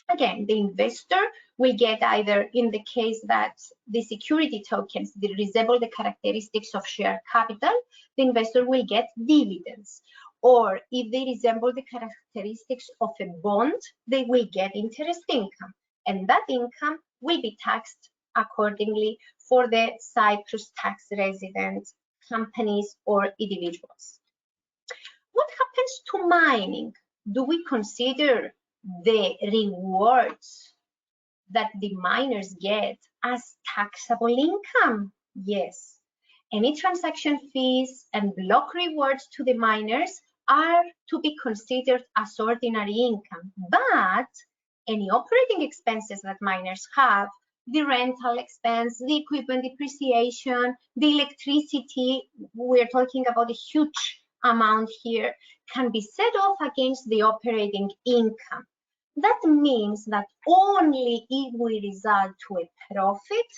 Again, the investor will get either, in the case that the security tokens resemble the characteristics of share capital, the investor will get dividends. Or if they resemble the characteristics of a bond, they will get interest income. And that income will be taxed accordingly for the Cyprus tax resident companies or individuals. What happens to mining? Do we consider the rewards that the miners get as taxable income? Yes. Any transaction fees and block rewards to the miners are to be considered as ordinary income, but any operating expenses that miners have, the rental expense, the equipment depreciation, the electricity, we're talking about a huge amount here, can be set off against the operating income. That means that only if we result to a profit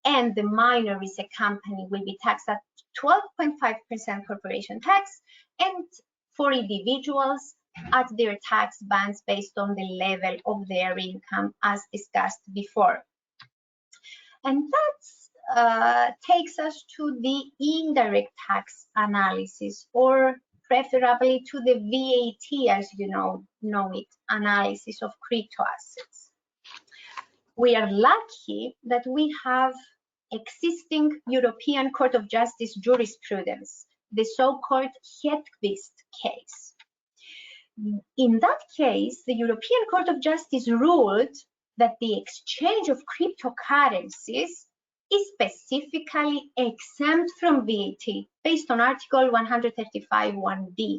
and the miner is a company will be taxed at 12.5% corporation tax, and for individuals at their tax bands based on the level of their income as discussed before. And that takes us to the indirect tax analysis, or preferably to the VAT, as you know it, analysis of crypto assets. We are lucky that we have existing European Court of Justice jurisprudence, the so-called Hedqvist case. In that case, the European Court of Justice ruled that the exchange of cryptocurrencies is specifically exempt from VAT based on Article 135(1)(d).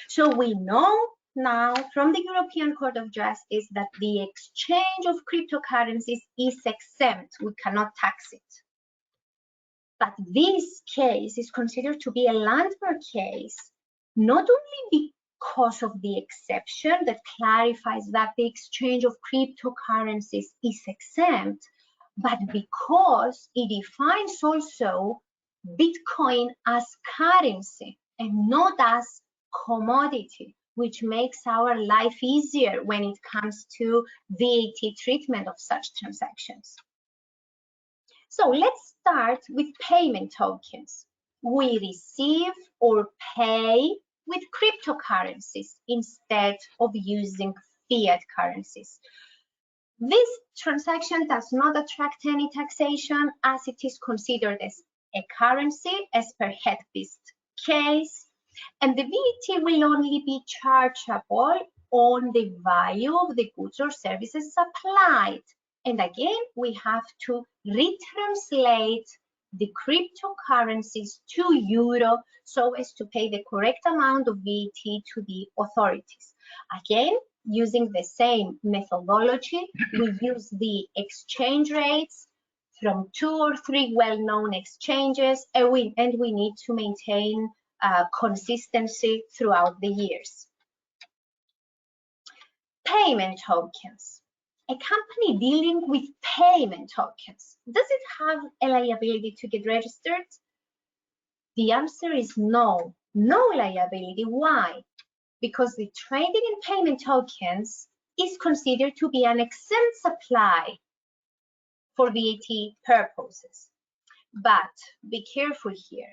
So we know now from the European Court of Justice that the exchange of cryptocurrencies is exempt. We cannot tax it. But this case is considered to be a landmark case, not only because of the exception that clarifies that the exchange of cryptocurrencies is exempt, but because it defines also Bitcoin as currency and not as commodity, which makes our life easier when it comes to VAT treatment of such transactions. So let's start with payment tokens. We receive or pay with cryptocurrencies instead of using fiat currencies. This transaction does not attract any taxation as it is considered as a currency as per Hedqvist case, and the VAT will only be chargeable on the value of the goods or services supplied. And again, we have to retranslate the cryptocurrencies to euro so as to pay the correct amount of VAT to the authorities. Again, using the same methodology, we use the exchange rates from 2 or 3 well-known exchanges, and we need to maintain consistency throughout the years. Payment tokens. A company dealing with payment tokens, does it have a liability to get registered? The answer is no, no liability. Why? Because the trading in payment tokens is considered to be an exempt supply for VAT purposes. But be careful here.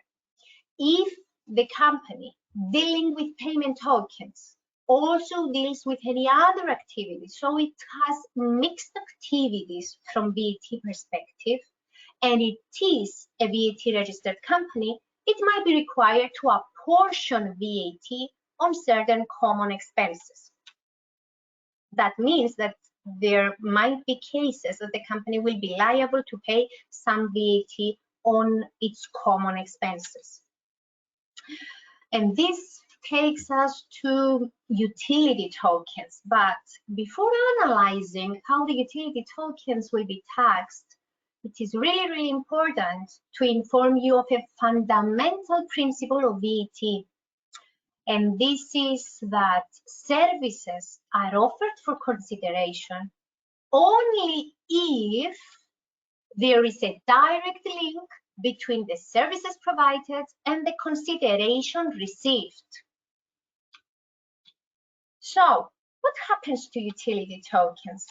If the company dealing with payment tokens also deals with any other activity, so it has mixed activities from VAT perspective, and it is a VAT registered company, it might be required to apportion VAT on certain common expenses. That means that there might be cases that the company will be liable to pay some VAT on its common expenses. And this takes us to utility tokens. But before analyzing how the utility tokens will be taxed, it is really, really important to inform you of a fundamental principle of VAT. And this is that services are offered for consideration only if There is a direct link between the services provided and the consideration received. So, what happens to utility tokens?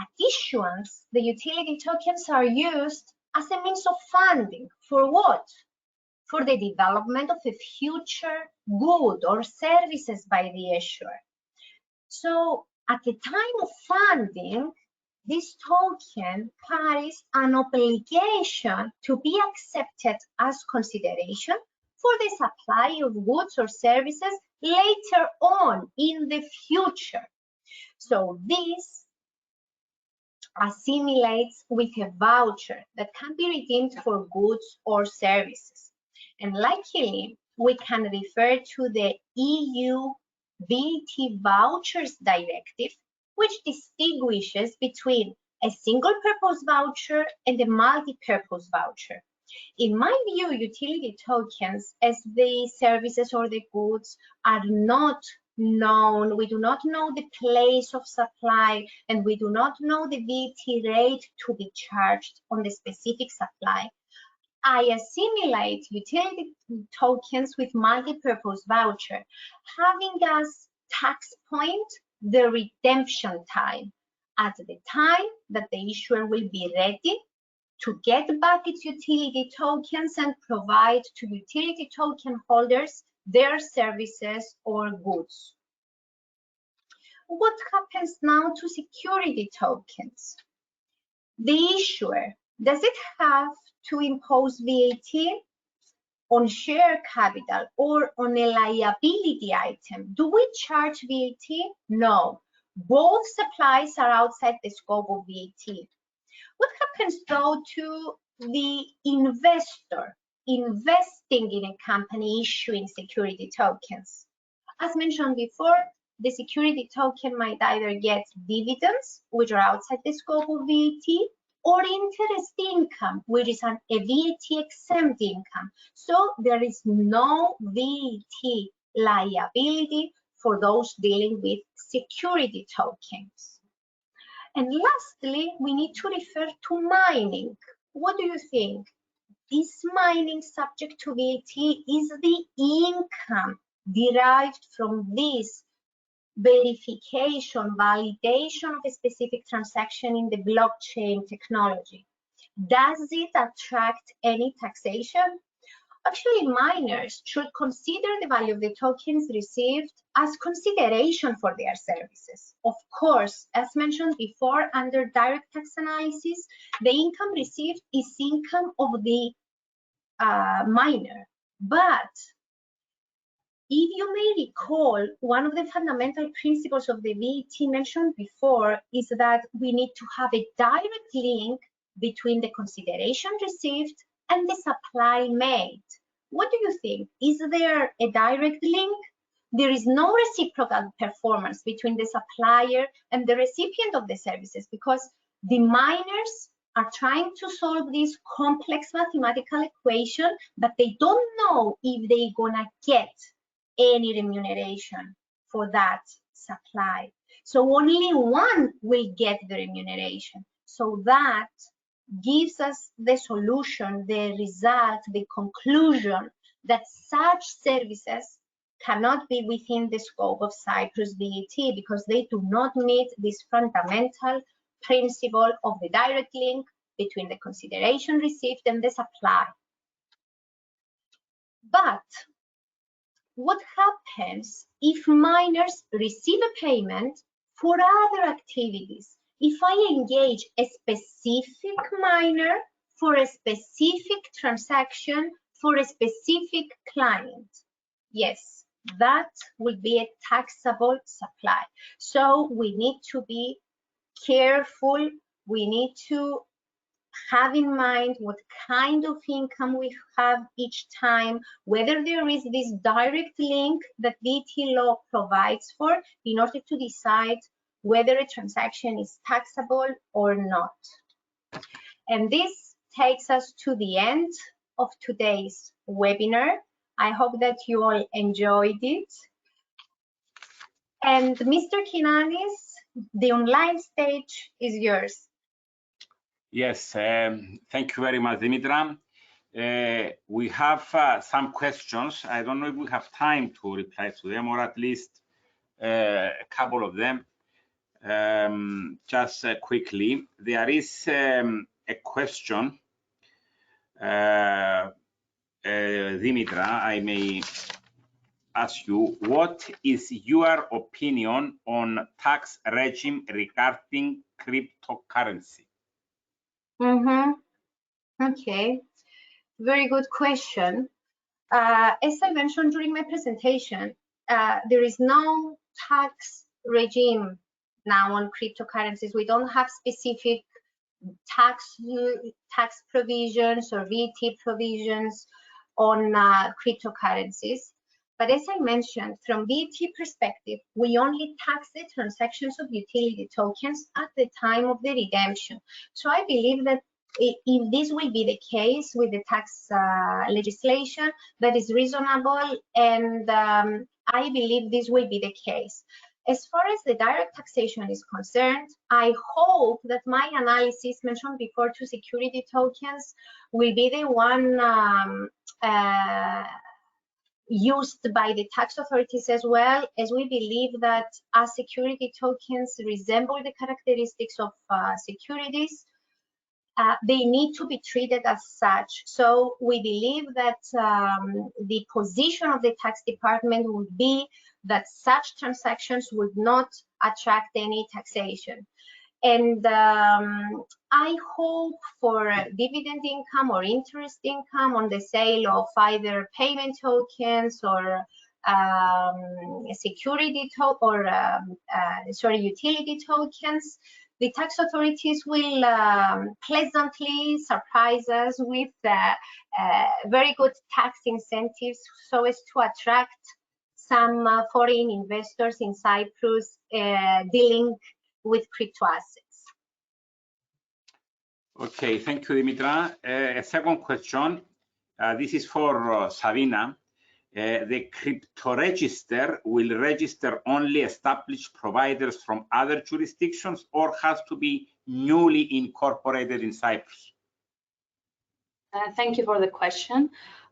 At issuance, the utility tokens are used as a means of funding. For what? For the development of a future good or services by the issuer. So, at the time of funding, this token carries an obligation to be accepted as consideration for the supply of goods or services later on in the future. So this assimilates with a voucher that can be redeemed for goods or services. And luckily, we can refer to the EU VAT Vouchers Directive, which distinguishes between a single-purpose voucher and a multi-purpose voucher. In my view, utility tokens, as the services or the goods are not known, we do not know the place of supply, and we do not know the VAT rate to be charged on the specific supply, I assimilate utility tokens with multi-purpose voucher, having as tax point the redemption time, at the time that the issuer will be ready to get back its utility tokens and provide to utility token holders their services or goods. What happens now to security tokens? The issuer, does it have to impose VAT on share capital or on a liability item? Do we charge VAT? No. Both supplies are outside the scope of VAT. What happens though to the investor investing in a company issuing security tokens? As mentioned before, the security token might either get dividends, which are outside the scope of VAT, or interest income, which is a VAT exempt income. So there is no VAT liability for those dealing with security tokens. And lastly, we need to refer to mining. What do you think? Is mining subject to VAT? Is the income derived from this verification, validation of a specific transaction in the blockchain technology, does it attract any taxation? Actually, miners should consider the value of the tokens received as consideration for their services. Of course, as mentioned before, under direct tax analysis, the income received is income of the miner. But if you may recall, one of the fundamental principles of the VAT mentioned before is that we need to have a direct link between the consideration received and the supply made. What do you think? Is there a direct link? There is no reciprocal performance between the supplier and the recipient of the services, because the miners are trying to solve this complex mathematical equation, but they don't know if they're gonna get any remuneration for that supply. So only one will get the remuneration. So that gives us the solution, the result, the conclusion that such services cannot be within the scope of Cyprus VAT, because they do not meet this fundamental principle of the direct link between the consideration received and the supply. But what happens if miners receive a payment for other activities? If I engage a specific miner for a specific transaction for a specific client, yes, that will be a taxable supply. So we need to be careful. We need to have in mind what kind of income we have each time, whether there is this direct link that VAT law provides for in order to decide whether a transaction is taxable or not. And this takes us to the end of today's webinar. I hope that you all enjoyed it. And Mr. KINANIS, the online stage is yours. Yes, thank you very much, Dimitra. We have some questions. I don't know if we have time to reply to them, or at least a couple of them. Just quickly, there is a question, Dimitra, I may ask you, what is your opinion on tax regime regarding cryptocurrency? Okay, very good question. As I mentioned during my presentation, there is no tax regime now on cryptocurrencies. We don't have specific tax provisions or VAT provisions on cryptocurrencies. But as I mentioned, from VAT perspective, we only tax the transactions of utility tokens at the time of the redemption. So I believe that if this will be the case with the tax legislation, that is reasonable, and I believe this will be the case. As far as the direct taxation is concerned, I hope that my analysis mentioned before to security tokens will be the one used by the tax authorities as well, as we believe that as security tokens resemble the characteristics of securities, they need to be treated as such. So we believe that the position of the tax department would be that such transactions would not attract any taxation. And I hope for dividend income or interest income on the sale of either payment tokens or utility tokens, the tax authorities will pleasantly surprise us with very good tax incentives so as to attract some foreign investors in Cyprus dealing with crypto assets. Okay, thank you, Dimitra. A second question. This is for Sabina. The crypto register will register only established providers from other jurisdictions, or has to be newly incorporated in Cyprus? Thank you for the question.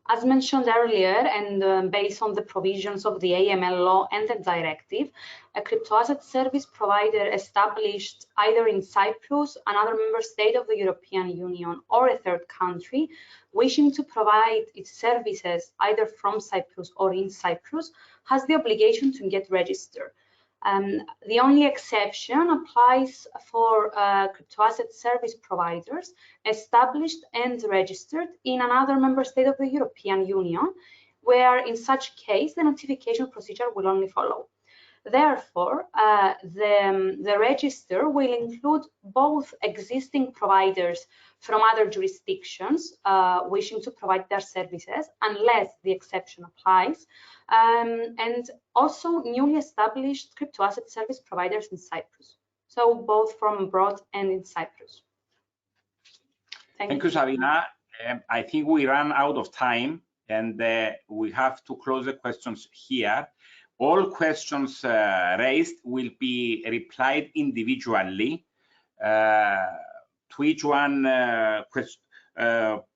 As mentioned earlier, and based on the provisions of the AML law and the directive, a cryptoasset service provider established either in Cyprus, another member state of the European Union, or a third country wishing to provide its services either from Cyprus or in Cyprus has the obligation to get registered. The only exception applies for cryptoasset service providers established and registered in another member state of the European Union, where in such case the notification procedure will only follow. Therefore, the register will include both existing providers from other jurisdictions wishing to provide their services, unless the exception applies, and also newly established cryptoasset service providers in Cyprus. So both from abroad and in Cyprus. Thank you, Sabina. I think we ran out of time, and we have to close the questions here. All questions raised will be replied individually to each one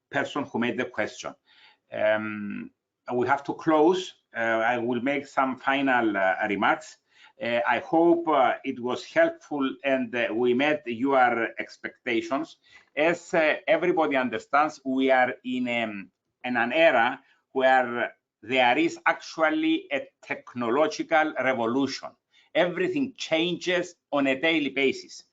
person who made the question. We have to close. I will make some final remarks. I hope it was helpful and we met your expectations. As everybody understands, we are in an era where there is actually a technological revolution. Everything changes on a daily basis.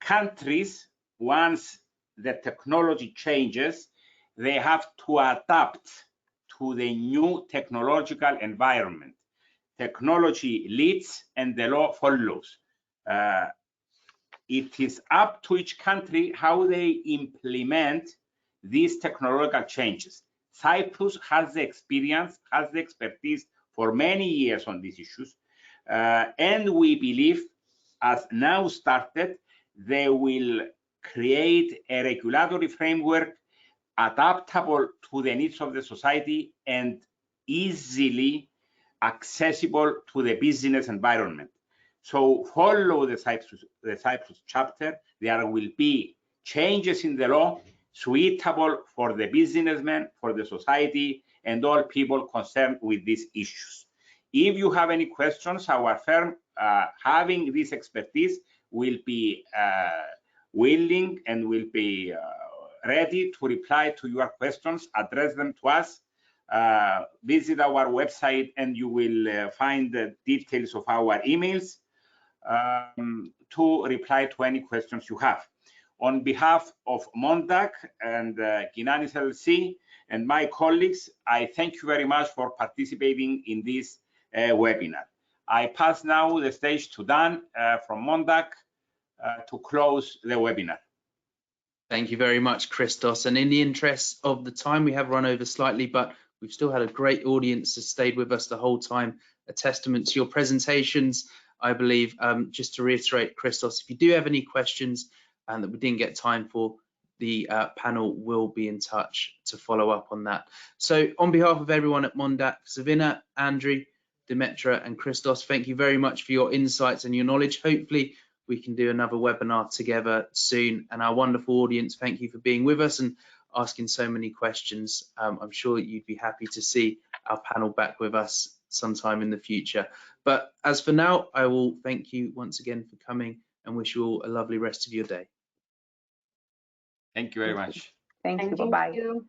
Countries, once the technology changes, they have to adapt to the new technological environment. Technology leads and the law follows. It is up to each country how they implement these technological changes. Cyprus has the experience, has the expertise for many years on these issues, and we believe, as now started, they will create a regulatory framework adaptable to the needs of the society and easily accessible to the business environment. So follow the Cyprus chapter. There will be changes in the law suitable for the businessmen, for the society, and all people concerned with these issues. If you have any questions, our firm, having this expertise, will be willing and will be ready to reply to your questions, address them to us. Visit our website and you will find the details of our emails to reply to any questions you have. On behalf of Mondac and KINANIS LLC and my colleagues, I thank you very much for participating in this webinar. I pass now the stage to Dan from Mondac to close the webinar. Thank you very much, Christos. And in the interest of the time, we have run over slightly, but we've still had a great audience that stayed with us the whole time, a testament to your presentations, I believe. Just to reiterate, Christos, if you do have any questions and that we didn't get time for, the panel will be in touch to follow up on that. So on behalf of everyone at Mondac, Savina, Andrew, Demetra and Christos, thank you very much for your insights and your knowledge. Hopefully we can do another webinar together soon. And our wonderful audience, thank you for being with us and asking so many questions. I'm sure you'd be happy to see our panel back with us sometime in the future. But as for now, I will thank you once again for coming and wish you all a lovely rest of your day. Thank you very much. Thank you. Bye-bye.